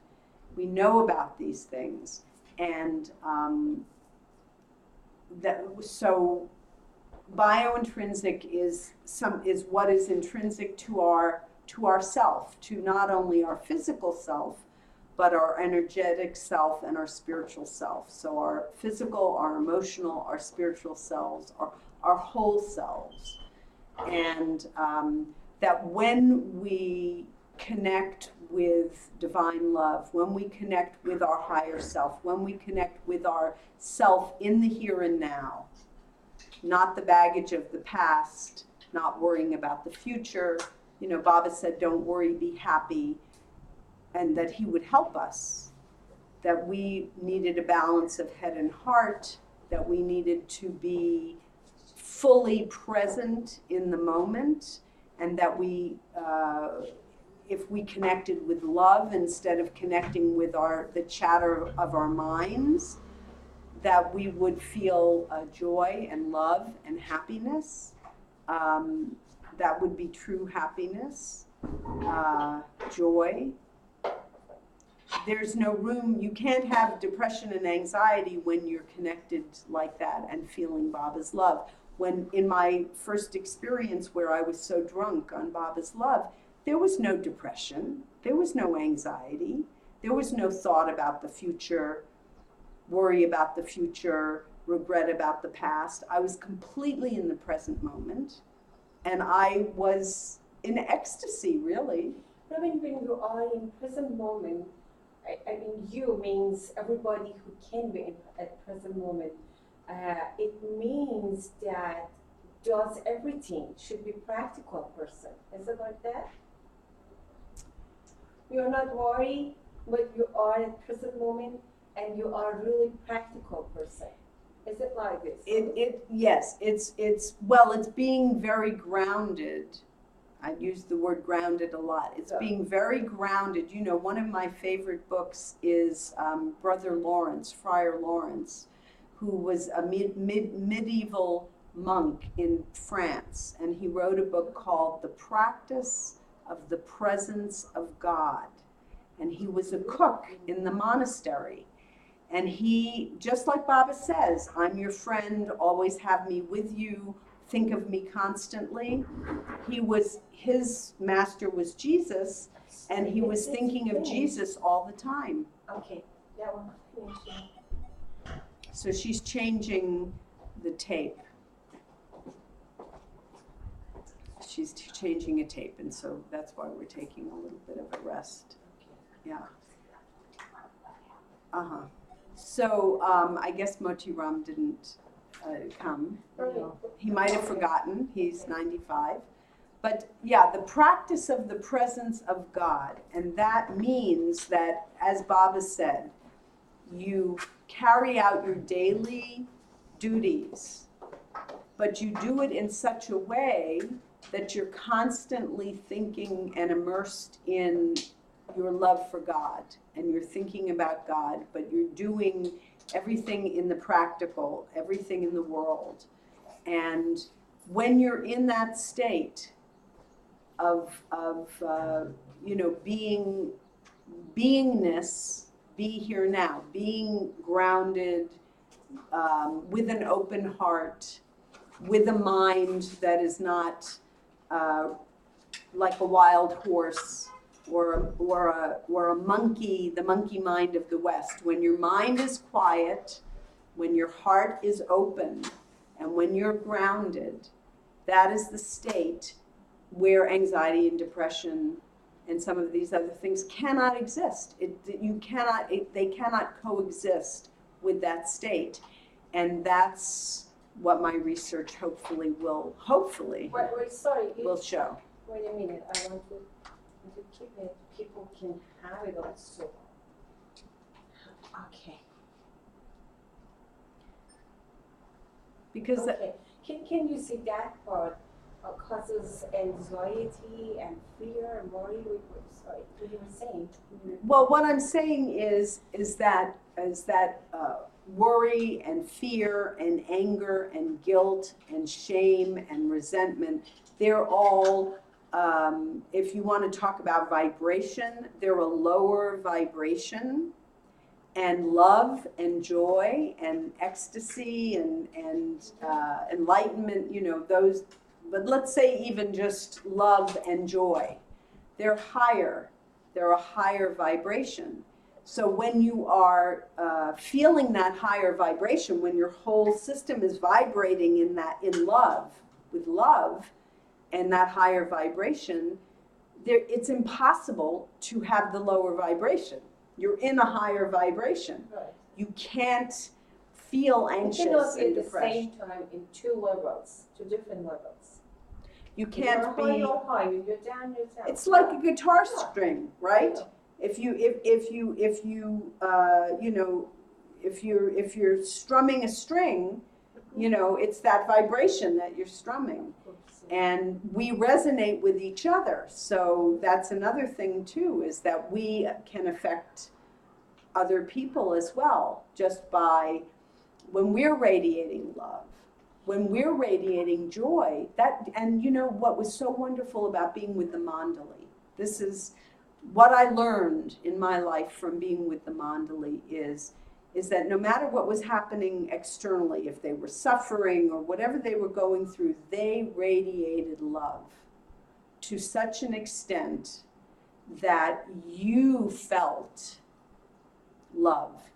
We know about these things, and so biointrinsic is what is intrinsic to our self, to not only our physical self, but our energetic self and our spiritual self. So our physical, our emotional, our spiritual selves, our whole selves, and that when we connect with divine love, when we connect with our higher self, when we connect with our self in the here and now, not the baggage of the past, not worrying about the future. Baba said, don't worry, be happy, and that he would help us, that we needed a balance of head and heart, that we needed to be fully present in the moment, and that we if we connected with love instead of connecting with the chatter of our minds, that we would feel joy and love and happiness. That would be true happiness, joy. There's no room, you can't have depression and anxiety when you're connected like that and feeling Baba's love. When in my first experience where I was so drunk on Baba's love, there was no depression, there was no anxiety, there was no thought about the future, worry about the future, regret about the past. I was completely in the present moment, and I was in ecstasy, really. I mean, when you are in present moment, I mean, you means everybody who can be at present moment. It means that does everything should be practical person. Is it like that? You're not worried, but you are at present moment, and you are a really practical person. Is it like this? Yes, it's being very grounded. I use the word grounded a lot. It's being very grounded. One of my favorite books is Brother Lawrence, Friar Lawrence, who was a medieval monk in France, and he wrote a book called The Practice of the Presence of God. And he was a cook in the monastery. And he, just like Baba says, I'm your friend, always have me with you, think of me constantly. His master was Jesus, and he was thinking of Jesus all the time. Okay, that one finished. So she's changing the tape. She's changing a tape, and so that's why we're taking a little bit of a rest. Yeah. Uh-huh. So I guess Moti Ram didn't come. He might have forgotten. He's 95. But yeah, the practice of the presence of God, and that means that, as Baba said, you carry out your daily duties, but you do it in such a way that you're constantly thinking and immersed in your love for God, and you're thinking about God, but you're doing everything in the practical, everything in the world. And when you're in that state of beingness, be here now, being grounded, with an open heart, with a mind that is not like a wild horse or a monkey, the monkey mind of the West. When your mind is quiet, when your heart is open, and when you're grounded, that is the state where anxiety and depression and some of these other things cannot exist. They cannot coexist with that state. And that's what my research hopefully will show. Wait a minute, I want to keep it, people can have it also. Okay. Because okay. Can you see that part causes anxiety and fear and worry? Sorry, what you were saying. Well, what I'm saying is that worry and fear and anger and guilt and shame and resentment, they're all, if you want to talk about vibration, they're a lower vibration. And love and joy and ecstasy and enlightenment, those, but let's say even just love and joy, they're higher. They're a higher vibration. So when you are feeling that higher vibration, when your whole system is vibrating in love, with love and that higher vibration, it's impossible to have the lower vibration. You're in a higher vibration. Right. You can't feel anxious and depressed. You cannot be at the same time in two different levels. You can't be. You're high, you're down, you're down. It's like a guitar string, right? Yeah. If you're strumming a string, it's that vibration that you're strumming. And we resonate with each other. So that's another thing too, is that we can affect other people as well, just by when we're radiating love, when we're radiating joy. And what was so wonderful about being with the Mandali, this is what I learned in my life from being with the Mandali, is that no matter what was happening externally, if they were suffering or whatever they were going through, they radiated love to such an extent that you felt love.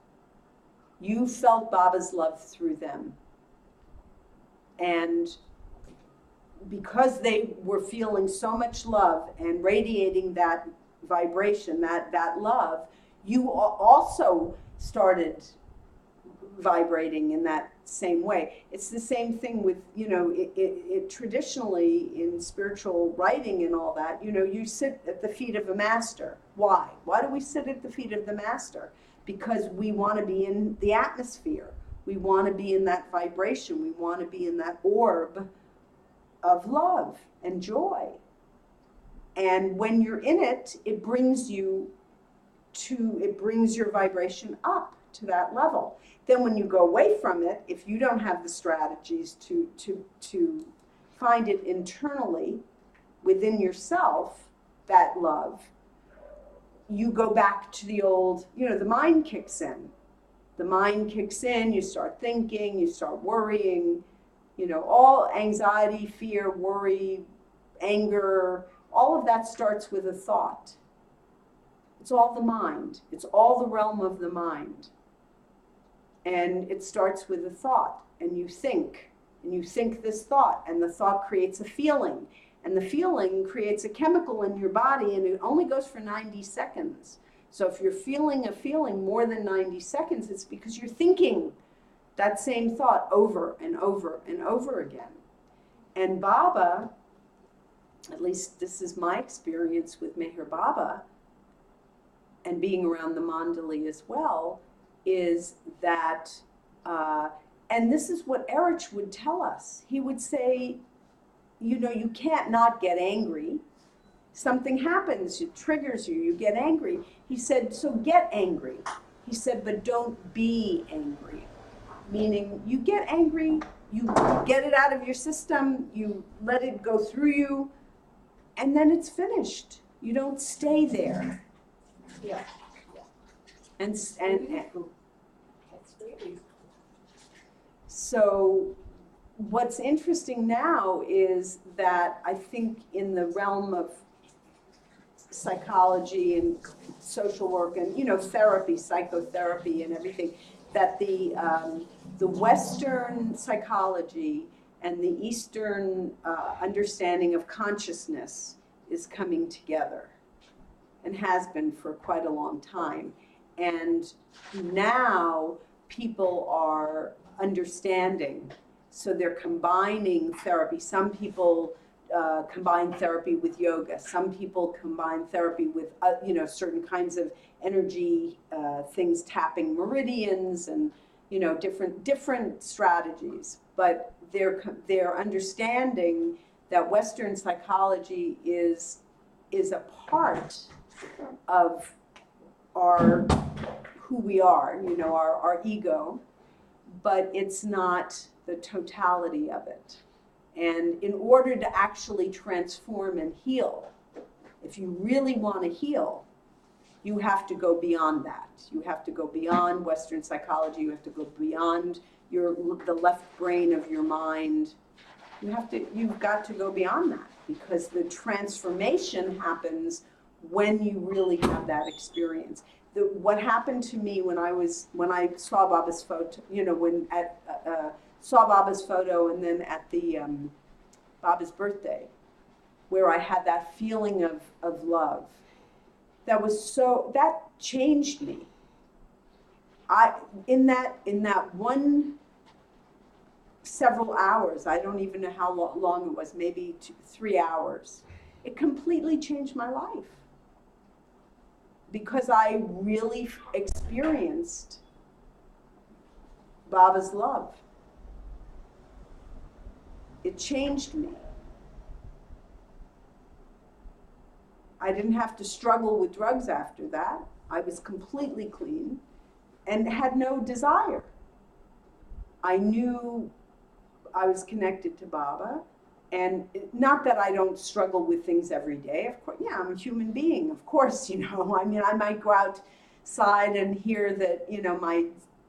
You felt Baba's love through them. And because they were feeling so much love and radiating that vibration, that love, you also started vibrating in that same way. It's the same thing with, it traditionally in spiritual writing and all that, you sit at the feet of a master. Why? Why do we sit at the feet of the master? Because we want to be in the atmosphere. We want to be in that vibration. We want to be in that orb of love and joy. And when you're in it, it brings your vibration up to that level. Then when you go away from it, if you don't have the strategies to find it internally within yourself, that love, you go back to the old, the mind kicks in. The mind kicks in, you start thinking, you start worrying, You know, all anxiety, fear, worry, anger, all of that starts with a thought. It's all the mind. It's all the realm of the mind. And it starts with a thought, and you think this thought, and the thought creates a feeling, and the feeling creates a chemical in your body, and it only goes for 90 seconds. So if you're feeling a feeling more than 90 seconds, it's because you're thinking that same thought over and over and over again. And Baba, at least this is my experience with Meher Baba, and being around the Mandali as well, is that, and this is what Erich would tell us. He would say, you know, you can't not get angry. Something happens, it triggers you, you get angry. He said, so get angry. He said, but don't be angry. Meaning, you get angry, you get it out of your system, you let it go through you, and then it's finished. You don't stay there. Yeah. And That's really so what's interesting now is that I think in the realm of psychology and social work and, you know, therapy, psychotherapy and everything, that the Western psychology and the Eastern understanding of consciousness is coming together, and has been for quite a long time. And now people are understanding, so they're combining therapy. Some people combine therapy with yoga. Some people combine therapy with you know, certain kinds of energy things, tapping meridians, and you know, different strategies. But they're understanding that Western psychology is a part of our who we are, you know, our ego, but it's not the totality of it. And in order to actually transform and heal, if you really want to heal, you have to go beyond that. You have to go beyond Western psychology. You have to go beyond the left brain of your mind. You've got to go beyond that, because the transformation happens when you really have that experience. What happened to me when I saw Baba's photo, you know, saw Baba's photo, and then at the Baba's birthday, where I had that feeling of love, that changed me. In that one several hours, I don't even know how long it was, maybe 3 hours, it completely changed my life, because I really experienced Baba's love. It changed me. I didn't have to struggle with drugs after that. I was completely clean and had no desire. I knew I was connected to Baba, and not that I don't struggle with things every day. Of course, yeah, I'm a human being. Of course, you know, I mean, I might go outside and hear that, you know, my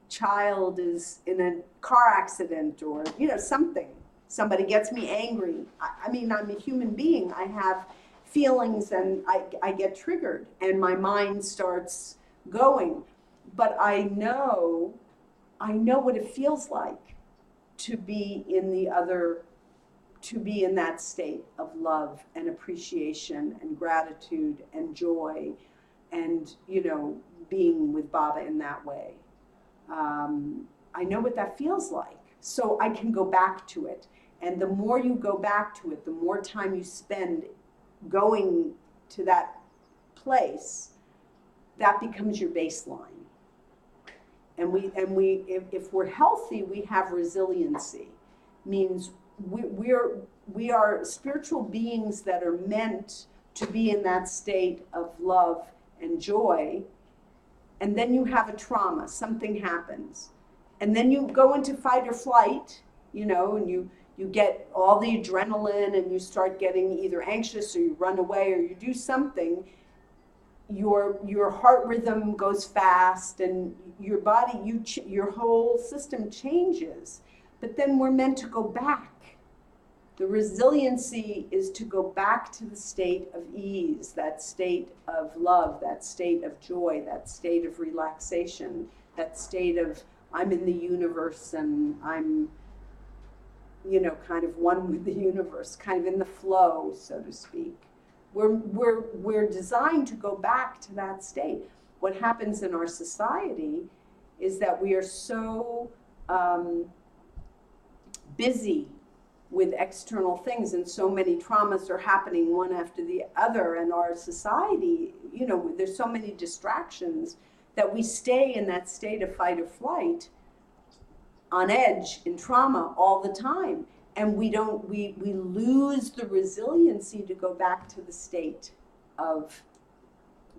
child is in a car accident, or, you know, somebody gets me angry. I mean, I'm a human being. I have feelings, and I get triggered, and my mind starts going. But I know what it feels like to be in that state of love and appreciation and gratitude and joy, and, you know, being with Baba in that way. I know what that feels like, so I can go back to it. And the more you go back to it, the more time you spend going to that place, that becomes your baseline. And if we're healthy, we have resiliency. Means we are spiritual beings that are meant to be in that state of love and joy. And then you have a trauma, something happens, and then you go into fight or flight, you know, and you get all the adrenaline, and you start getting either anxious, or you run away, or you do something. Your heart rhythm goes fast, and your body, your whole system changes. but then we're meant to go back. The resiliency is to go back to the state of ease, that state of love, that state of joy, that state of relaxation, that state of I'm in the universe and I'm, kind of one with the universe, kind of in the flow, so to speak. We're designed to go back to that state. What happens in our society is that we are so busy with external things, and so many traumas are happening one after the other, and our society, there's so many distractions that we stay in that state of fight or flight, on edge, in trauma all the time. And we lose the resiliency to go back to the state of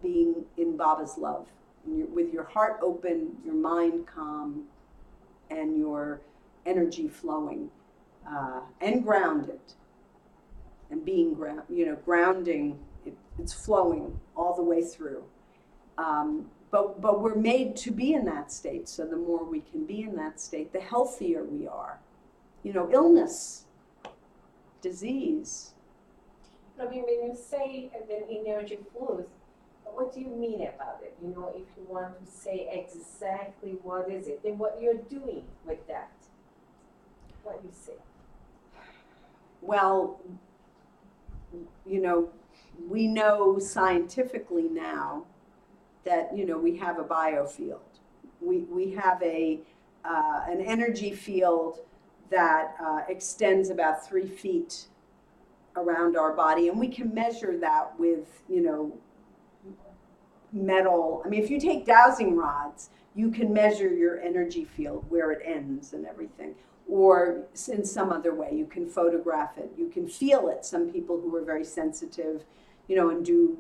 being in Baba's love, with your heart open, your mind calm, and your energy flowing, and grounded, and being grounding. It's flowing all the way through. But we're made to be in that state. So the more we can be in that state, the healthier we are. Illness, disease. I mean, when you say the energy flows, what do you mean about it? If you want to say exactly what is it, then what you're doing with that, what you say. Well, we know scientifically now that, we have a biofield. We have an energy field that extends about 3 feet around our body, and we can measure that with, metal. I mean, if you take dowsing rods, you can measure your energy field, where it ends and everything. Or in some other way, you can photograph it, you can feel it. Some people who are very sensitive, and do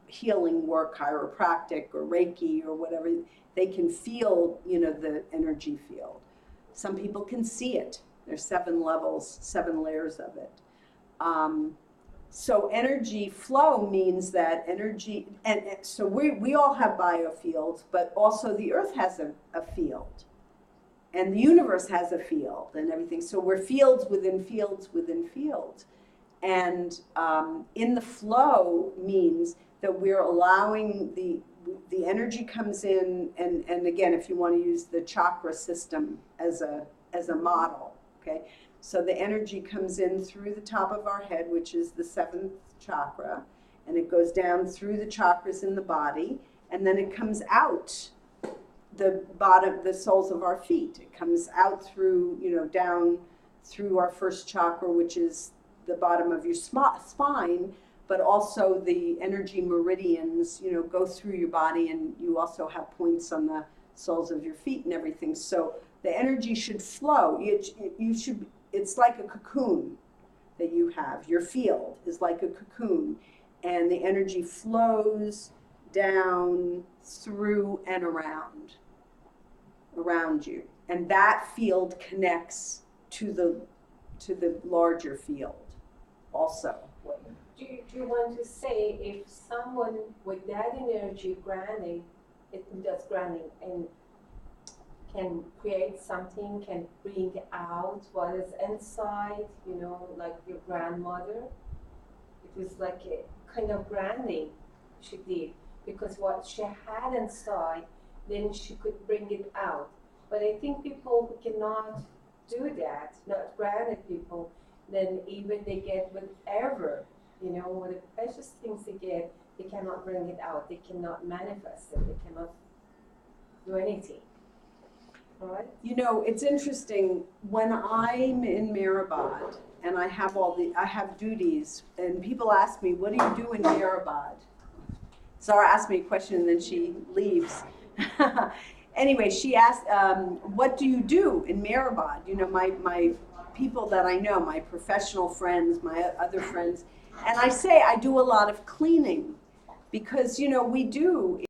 healing work, chiropractic or Reiki or whatever, they can feel, the energy field. Some people can see it. There's 7 levels, 7 layers of it. So energy flow means that energy, and so we all have biofields, but also the earth has a field. And the universe has a field and everything. So we're fields within fields within fields. And in the flow means that we're allowing the energy comes in, and again, if you want to use the chakra system as a model, okay? So the energy comes in through the top of our head, which is the 7th chakra, and it goes down through the chakras in the body, and then it comes out the bottom, the soles of our feet. It comes out through, down through our first chakra, which is the bottom of your spine, but also the energy meridians, go through your body, and you also have points on the soles of your feet and everything. So the energy should flow. It's like a cocoon that you have. Your field is like a cocoon, and the energy flows down, through, and around you. And that field connects to the larger field also. Do you want to say if someone with that energy grounding, it does grounding and can create something, can bring out what is inside, like your grandmother? It was like a kind of grounding she did, because what she had inside, then she could bring it out. But I think people who cannot do that, not grounded people, then even they get whatever, what the precious things they get, they cannot bring it out. They cannot manifest it. They cannot do anything. Right? It's interesting, when I'm in Meherabad and I have duties, and people ask me, what do you do in Meherabad? Zara asked me a question and then she leaves. Anyway, she asked, what do you do in Meherabad? My people that I know, my professional friends, my other friends, and I say I do a lot of cleaning, because we do